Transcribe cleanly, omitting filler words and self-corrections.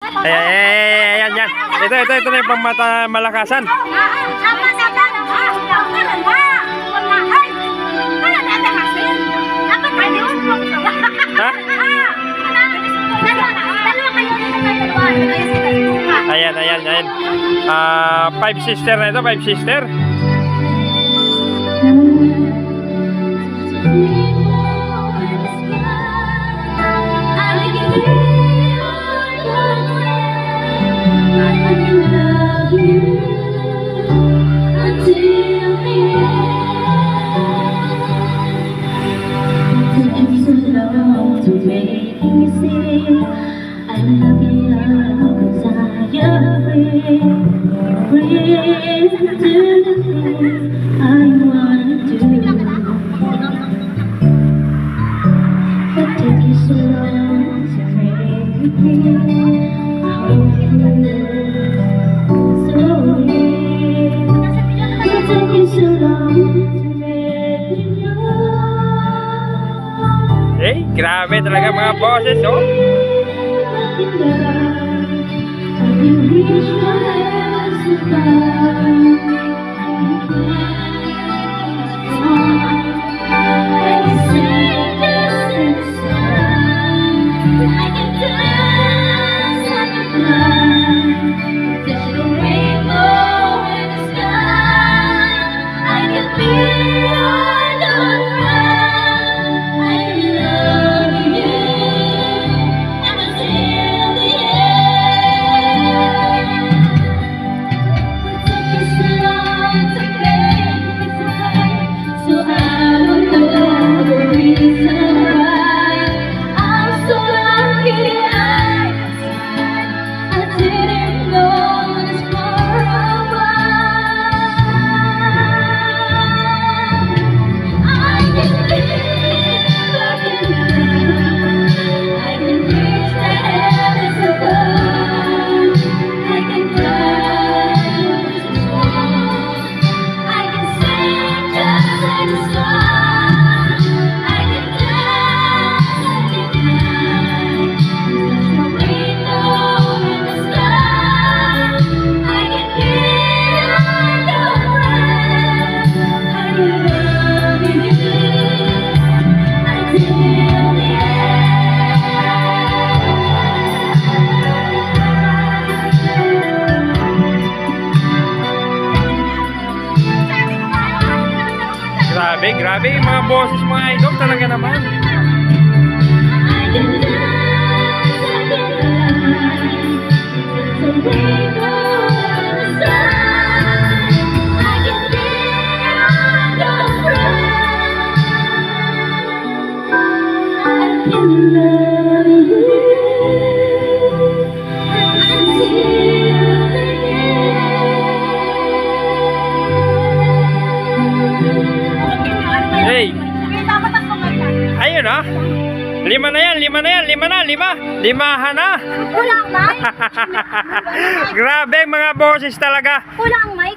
Ayan, yan. Ito na yung pangmalakasan. Ha? Ayan. Five sister na ito, five sister. To make me see I love you cause I am free to do the things I wanna do. But take you so long to make me feel how you so real. But take you so long to make me know. Grabe talaga mga boses, oh. Grabe yung mga boses mga idol talaga naman. Ayun ah. Lima na yan. Limahan na. Kulang mic. Grabe mga boses talaga. Kulang mic.